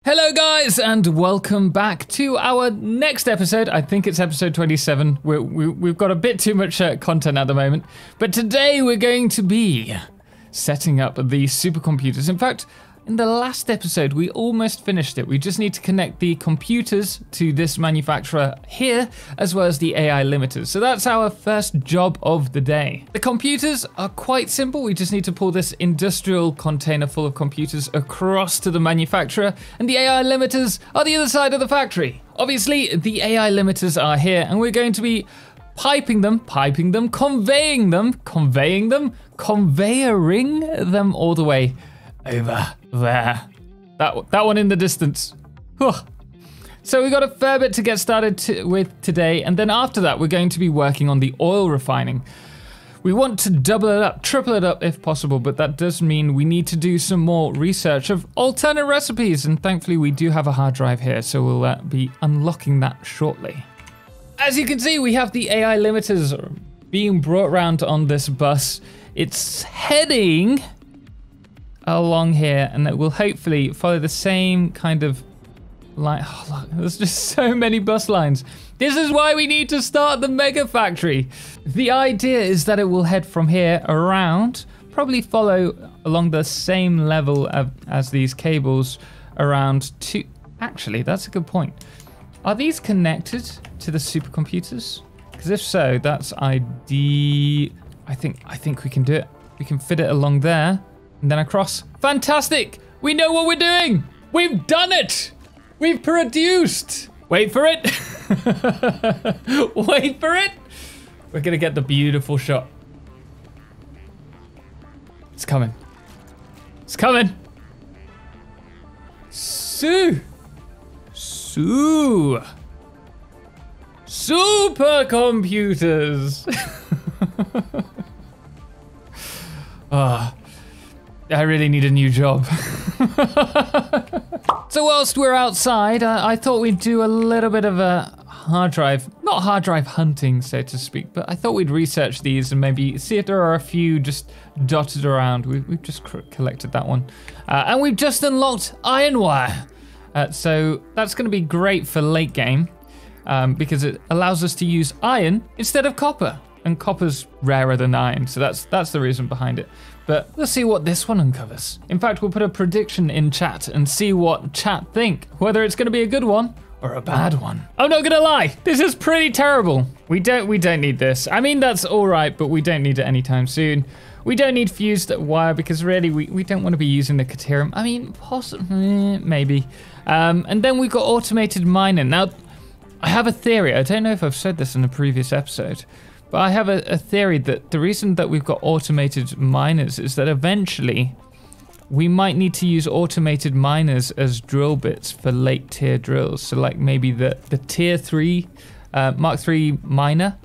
Hello guys, and welcome back to our next episode. I think it's episode 27. We've got a bit too much content at the moment, but today we're going to be setting up the supercomputers. In fact, in the last episode, we almost finished it. We just need to connect the computers to this manufacturer here, as well as the AI limiters. So that's our first job of the day. The computers are quite simple. We just need to pull this industrial container full of computers across to the manufacturer, and the AI limiters are the other side of the factory. Obviously, the AI limiters are here, and we're going to be conveying them, conveying them all the way over there. That one in the distance. Whew. So we've got a fair bit to get started with today, and then after that we're going to be working on the oil refining. We want to double it up, triple it up if possible, but that does mean we need to do some more research of alternate recipes, and thankfully we do have a hard drive here, so we'll be unlocking that shortly. As you can see, we have the AI limiters being brought around on this bus. It's heading along here, and it will hopefully follow the same kind of line. Oh, look, there's just so many bus lines. This is why we need to start the Megafactory. The idea is that it will head from here around, probably follow along the same level as these cables around to... Actually, that's a good point. Are these connected to the supercomputers? Because if so, that's ideal. I think we can do it. We can fit it along there. And then across. Fantastic! We know what we're doing! We've done it! We've produced! Wait for it! Wait for it! We're gonna get the beautiful shot. It's coming. It's coming! Supercomputers! I really need a new job. So whilst we're outside, I thought we'd do a little bit of a hard drive, not hard drive hunting, so to speak, but I thought we'd research these and maybe see if there are a few just dotted around. We've just collected that one. And we've just unlocked iron wire. So that's gonna be great for late game because it allows us to use iron instead of copper. And copper's rarer than iron, so that's the reason behind it. But let's see what this one uncovers. In fact, we'll put a prediction in chat and see what chat think, whether it's gonna be a good one or a bad one. I'm not gonna lie, this is pretty terrible. We don't need this. I mean, that's all right, but we don't need it anytime soon. We don't need fused wire because really we don't want to be using the Caterium. I mean, possibly, maybe. And then we've got automated mining. Now, I have a theory. I don't know if I've said this in a previous episode, but I have a theory that the reason that we've got automated miners is that eventually we might need to use automated miners as drill bits for late tier drills. So like maybe the tier 3 Mark 3 miner,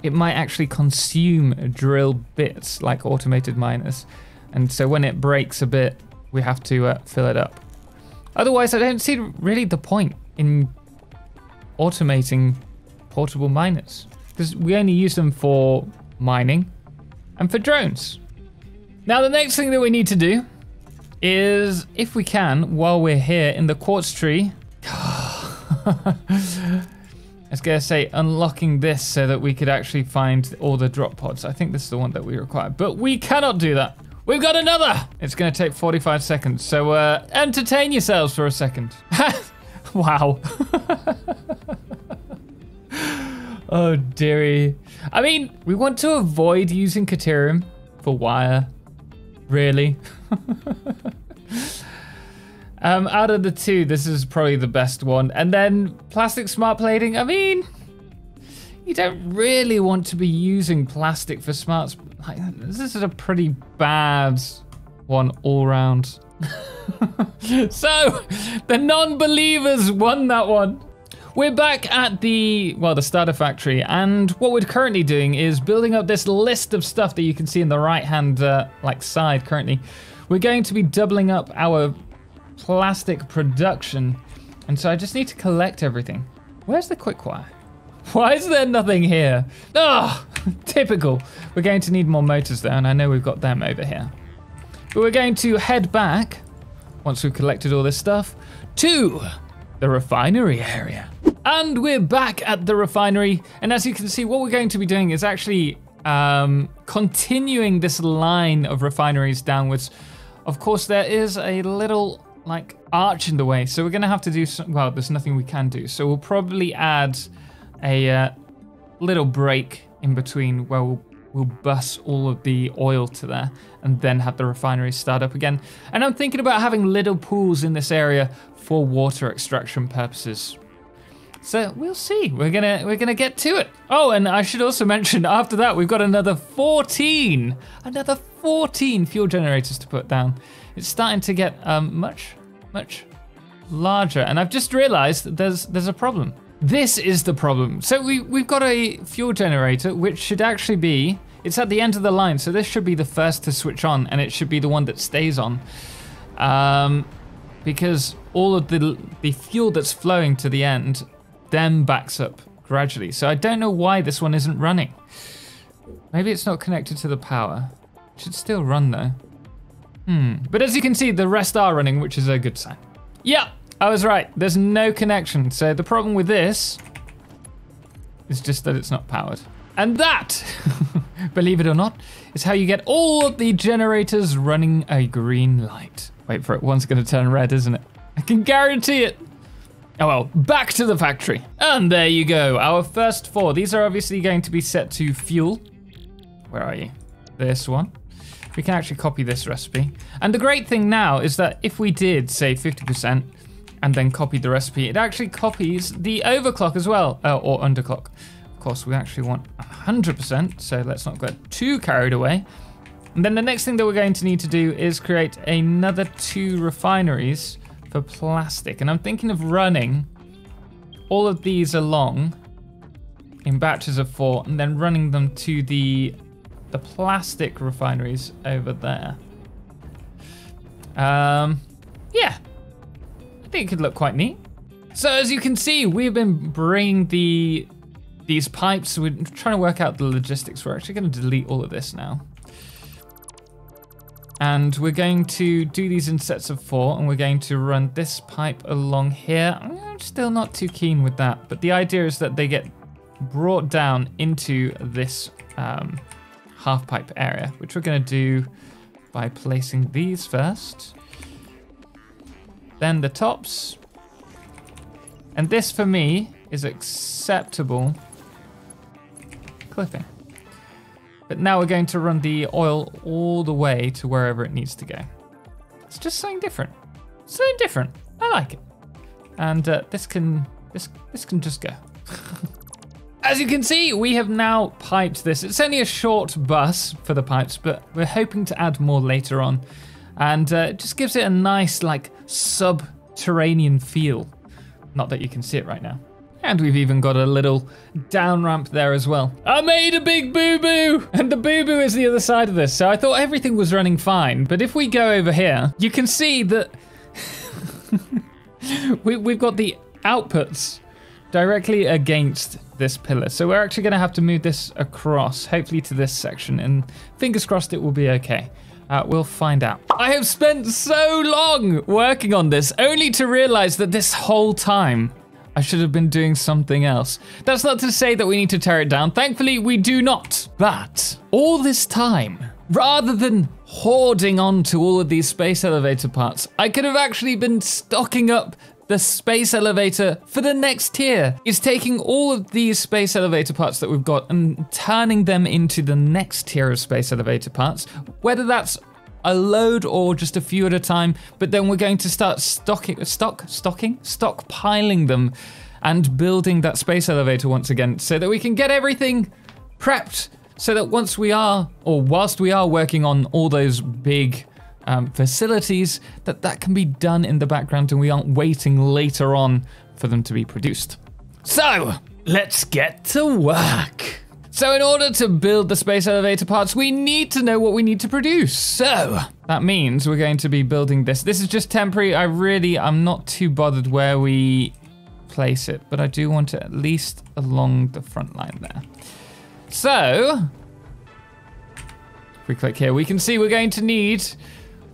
it might actually consume drill bits like automated miners. And so when it breaks a bit, we have to fill it up. Otherwise, I don't see really the point in automating portable miners, because we only use them for mining and for drones. Now, the next thing that we need to do is, if we can, while we're here in the quartz tree, I was gonna say unlocking this so that we could actually find all the drop pods. I think this is the one that we require, but we cannot do that. We've got another. It's gonna take 45 seconds, so entertain yourselves for a second. Wow. Oh dearie. I mean, we want to avoid using Caterium for wire. Really? Out of the two, this is probably the best one. And then plastic smart plating. I mean, you don't really want to be using plastic for smarts. Like, this is a pretty bad one all round. So, the non-believers won that one. We're back at the starter factory, and what we're currently doing is building up this list of stuff that you can see in the right-hand side currently. We're going to be doubling up our plastic production, and so I just need to collect everything. Where's the quick wire? Why is there nothing here? Oh, typical. We're going to need more motors though, and I know we've got them over here. But we're going to head back once we've collected all this stuff, to the refinery area. And we're back at the refinery. And as you can see, what we're going to be doing is actually continuing this line of refineries downwards. Of course, there is a little like arch in the way, so we're gonna have to do some, well, there's nothing we can do. So we'll probably add a little break in between where we'll bus all of the oil to there and then have the refinery start up again. And I'm thinking about having little pools in this area for water extraction purposes. So we'll see. We're gonna get to it. Oh, and I should also mention after that we've got another 14 fuel generators to put down. It's starting to get much larger, and I've just realized there's a problem. This is the problem. So we've got a fuel generator which should actually be, it's at the end of the line, so this should be the first to switch on, and it should be the one that stays on. Because all of the fuel that's flowing to the end then backs up gradually. So I don't know why this one isn't running. Maybe it's not connected to the power. It should still run though. But as you can see, the rest are running, which is a good sign. Yeah, I was right. There's no connection. So the problem with this is just that it's not powered. And that, believe it or not, is how you get all of the generators running a green light. Wait for it, one's gonna turn red, isn't it? I can guarantee it. Oh well, back to the factory. And there you go, our first 4. These are obviously going to be set to fuel. Where are you? This one. We can actually copy this recipe. And the great thing now is that if we did say 50% and then copied the recipe, it actually copies the overclock as well, or underclock. Of course, we actually want 100%, so let's not get too carried away. And then the next thing that we're going to need to do is create another 2 refineries for plastic. And I'm thinking of running all of these along in batches of 4 and then running them to the plastic refineries over there. Yeah, I think it could look quite neat. So as you can see, we've been bringing these pipes. We're trying to work out the logistics. We're actually going to delete all of this now. And we're going to do these in sets of 4, and we're going to run this pipe along here. I'm still not too keen with that, but the idea is that they get brought down into this half pipe area, which we're going to do by placing these first, then the tops, and this for me is acceptable clipping. But now we're going to run the oil all the way to wherever it needs to go. It's just something different. Something different. I like it. And this can just go. As you can see, we have now piped this. It's only a short bus for the pipes, but we're hoping to add more later on. And it just gives it a nice, like, subterranean feel. Not that you can see it right now. And we've even got a little down ramp there as well. I made a big boo-boo! And the boo-boo is the other side of this. So I thought everything was running fine. But if we go over here, you can see that we've got the outputs directly against this pillar. So we're actually gonna have to move this across, hopefully to this section. And fingers crossed it will be okay. We'll find out. I have spent so long working on this, only to realize that this whole time, I should have been doing something else. That's not to say that we need to tear it down. Thankfully, we do not. But all this time, rather than hoarding onto all of these space elevator parts, I could have actually been stocking up the space elevator for the next tier. It's taking all of these space elevator parts that we've got and turning them into the next tier of space elevator parts, whether that's a load or just a few at a time, but then we're going to start stockpiling them and building that space elevator once again so that we can get everything prepped so that whilst we are working on all those big facilities, that can be done in the background and we aren't waiting later on for them to be produced. So let's get to work. So in order to build the space elevator parts, we need to know what we need to produce. So that means we're going to be building this. This is just temporary. I'm not too bothered where we place it, but I do want it at least along the front line there. So if we click here, we can see we're going to need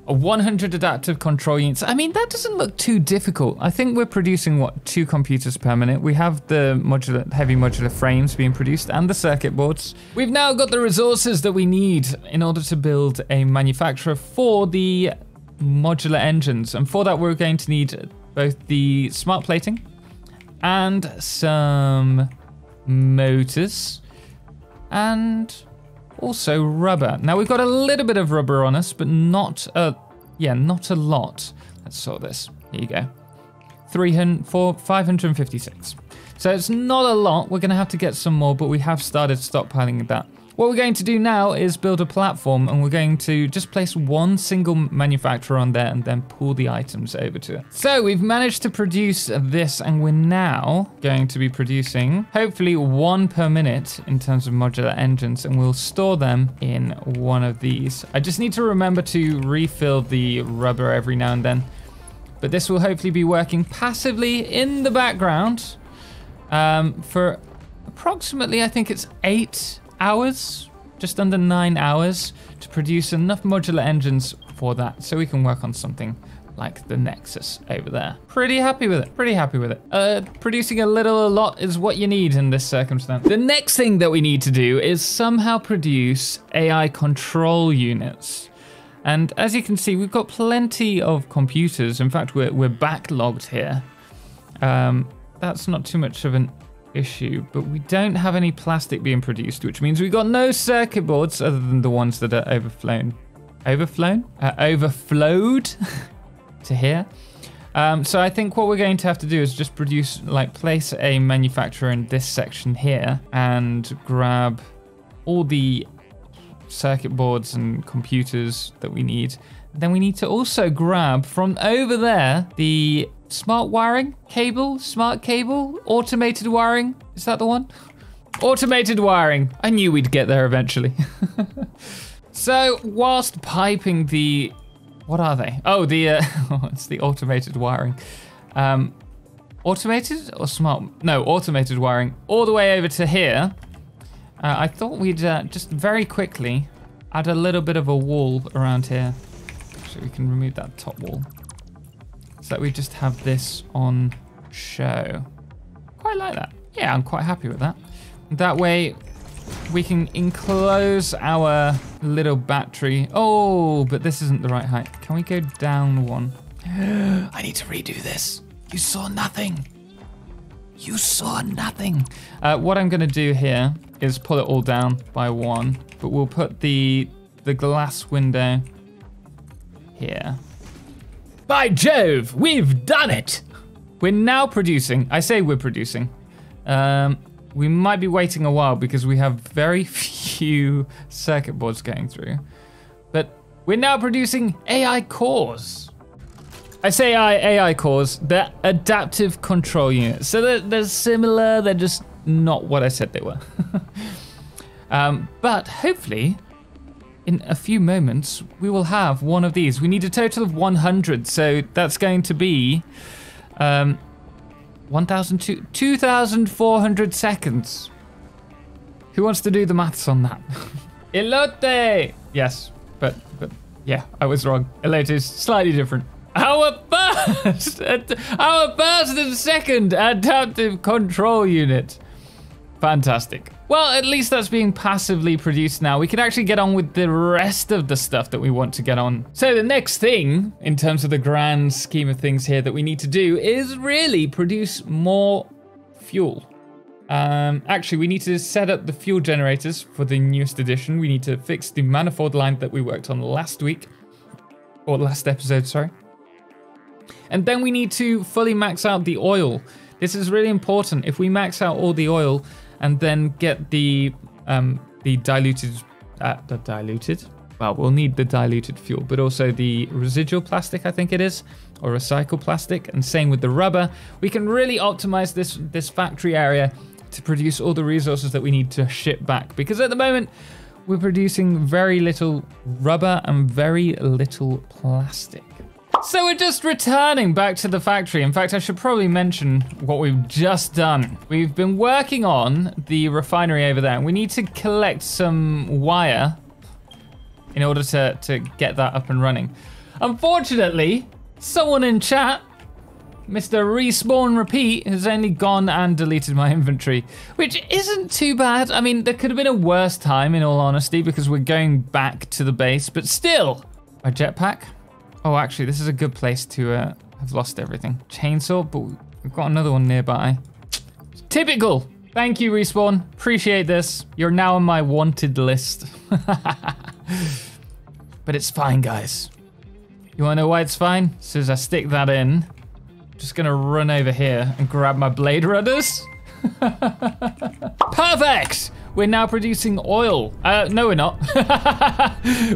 100 adaptive control units. I mean, that doesn't look too difficult. I think we're producing, what, 2 computers per minute. We have the heavy modular frames being produced and the circuit boards. We've now got the resources that we need in order to build a manufacturer for the modular engines. And for that, we're going to need both the smart plating and some motors and also rubber. Now we've got a little bit of rubber on us, but not a lot. Let's sort this. Here you go. 556. So it's not a lot. We're gonna have to get some more, but we have started stockpiling that. What we're going to do now is build a platform, and we're going to just place one single manufacturer on there and then pull the items over to it. So we've managed to produce this, and we're now going to be producing hopefully 1 per minute in terms of modular engines, and we'll store them in one of these. I just need to remember to refill the rubber every now and then, but this will hopefully be working passively in the background for approximately, I think it's 8 hours, just under 9 hours, to produce enough modular engines for that, so we can work on something like the Nexus over there. Pretty happy with it, pretty happy with it. Producing a lot is what you need in this circumstance. The next thing that we need to do is somehow produce AI control units. And as you can see, we've got plenty of computers. In fact, we're backlogged here. That's not too much of an issue, but we don't have any plastic being produced, which means we've got no circuit boards other than the ones that are overflowed to here. So I think what we're going to have to do is just place a manufacturer in this section here and grab all the circuit boards and computers that we need. Then we need to also grab from over there the smart wiring cable, smart cable, automated wiring. Is that the one? Automated wiring. I knew we'd get there eventually. So whilst piping the, what are they? Oh, it's the automated wiring. Automated or smart? No, automated wiring all the way over to here. I thought we'd just very quickly add a little bit of a wall around here. So we can remove that top wall. So that we just have this on show. Quite like that. Yeah, I'm quite happy with that. That way we can enclose our little battery. Oh, but this isn't the right height. Can we go down one? I need to redo this. You saw nothing. You saw nothing. What I'm gonna do here is pull it all down by 1, but we'll put the glass window here. By Jove, we've done it! We're now producing. I say we're producing. We might be waiting a while because we have very few circuit boards going through. But we're now producing AI cores. I say AI cores, they're adaptive control units. So they're similar, they're just not what I said they were. But hopefully, in a few moments, we will have one of these. We need a total of 100, so that's going to be 2,400 seconds. Who wants to do the maths on that? Elote! Yes, but yeah, I was wrong. Elote is slightly different. Our first and second adaptive control unit. Fantastic. Well, at least that's being passively produced now. We can actually get on with the rest of the stuff that we want to get on. So the next thing, in terms of the grand scheme of things here that we need to do, is really produce more fuel. Actually, we need to set up the fuel generators for the newest edition. We need to fix the manifold line that we worked on last week. Or last episode, sorry. And then we need to fully max out the oil. This is really important. If we max out all the oil and then get the diluted, well, we'll need the diluted fuel, but also the residual plastic, I think it is, or recycled plastic, and same with the rubber. We can really optimize this factory area to produce all the resources that we need to ship back, because at the moment we're producing very little rubber and very little plastic. So we're just returning back to the factory. In fact, I should probably mention what we've just done. We've been working on the refinery over there, and we need to collect some wire in order to get that up and running. Unfortunately, someone in chat, Mr. Respawn Repeat, has only gone and deleted my inventory, which isn't too bad. I mean, there could have been a worse time, in all honesty, because we're going back to the base, but still. My jetpack. Oh, actually, this is a good place to have lost everything. Chainsaw, but we've got another one nearby. Typical. Thank you, Respawn. Appreciate this. You're now on my wanted list. But it's fine, guys. You wanna know why it's fine? As soon as I stick that in, I'm just gonna run over here and grab my blade runners. Perfect! We're now producing oil. No, we're not.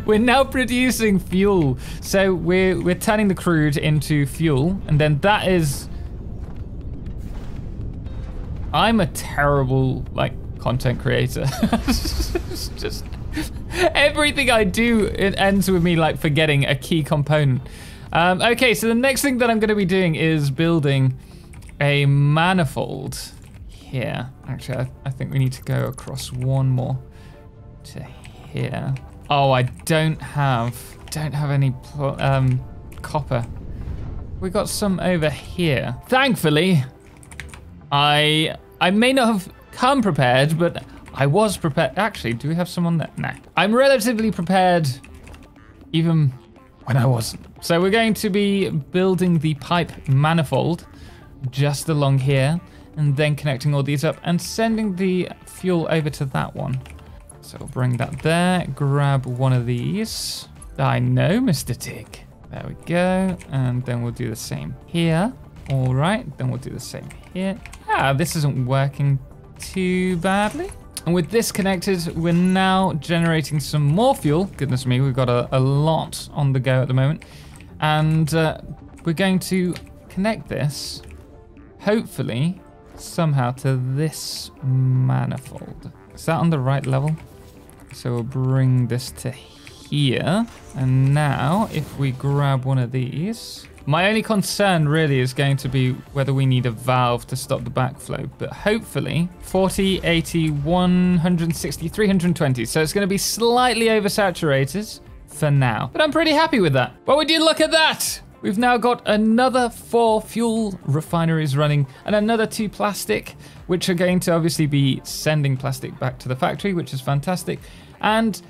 We're now producing fuel. So we're turning the crude into fuel, and then that is... I'm a terrible, like, content creator. It's just everything I do, it ends with me like forgetting a key component. Okay, so the next thing that I'm going to be doing is building a manifold here. Actually, I think we need to go across one more to here. Oh, I don't have any copper. We got some over here. Thankfully, I may not have come prepared, but I was prepared. Actually, do we have some on there? No. I'm relatively prepared even when I wasn't. So we're going to be building the pipe manifold just along here and then connecting all these up and sending the fuel over to that one. So we'll bring that there, grab one of these. I know, Mr. Tig. There we go. And then we'll do the same here. All right, then we'll do the same here. Ah, this isn't working too badly. And with this connected, we're now generating some more fuel. Goodness me, we've got a lot on the go at the moment. And we're going to connect this, hopefully, somehow to this manifold. Is that on the right level? So we'll bring this to here. And now, if we grab one of these... My only concern really is going to be whether we need a valve to stop the backflow, but hopefully 40, 80, 160, 320. So it's going to be slightly oversaturated for now, but I'm pretty happy with that. Well, would you look at that? We've now got another 4 fuel refineries running and another 2 plastic, which are going to obviously be sending plastic back to the factory, which is fantastic. And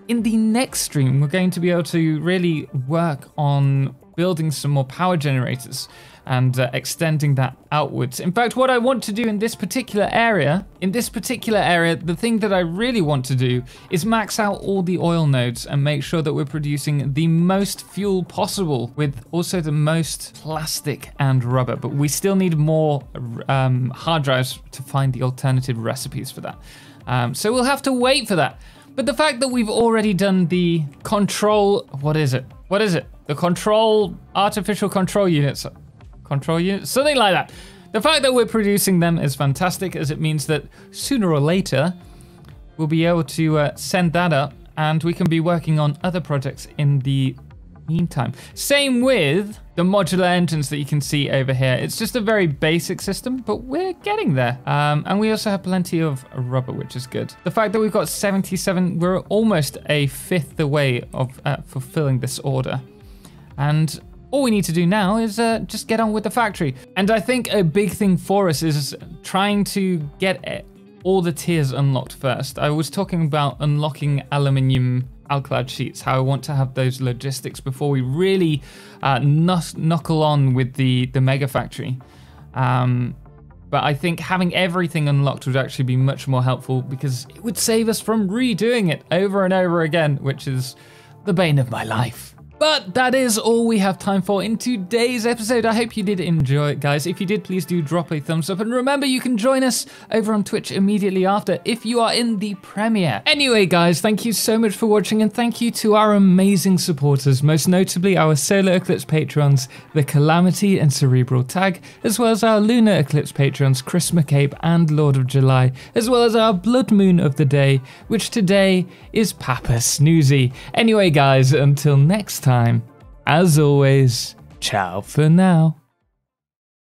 in the next stream, we're going to be able to really work on building some more power generators and extending that outwards. In fact, what I want to do in this particular area, the thing that I really want to do is max out all the oil nodes and make sure that we're producing the most fuel possible with also the most plastic and rubber. But we still need more hard drives to find the alternative recipes for that. So we'll have to wait for that. But the fact that we've already done the control, what is it? The artificial control units, something like that. The fact that we're producing them is fantastic, as it means that sooner or later, we'll be able to send that up and we can be working on other projects in the meantime. Same with the modular engines that you can see over here. It's just a very basic system, but we're getting there. And we also have plenty of rubber, which is good. The fact that we've got 77, we're almost a fifth away of fulfilling this order. And all we need to do now is just get on with the factory. And I think a big thing for us is trying to get all the tiers unlocked first. I was talking about unlocking aluminium alclad sheets, how I want to have those logistics before we really knuckle on with the Megafactory. But I think having everything unlocked would actually be much more helpful because it would save us from redoing it over and over again, which is the bane of my life. But that is all we have time for in today's episode. I hope you did enjoy it, guys. If you did, please do drop a thumbs up. And remember, you can join us over on Twitch immediately after if you are in the premiere. Anyway, guys, thank you so much for watching. And thank you to our amazing supporters, most notably our Solar Eclipse patrons, The Calamity and Cerebral Tag, as well as our Lunar Eclipse patrons, Chris McCabe and Lord of July, as well as our Blood Moon of the day, which today is Papa Snoozy. Anyway, guys, until next time, as always, ciao for now.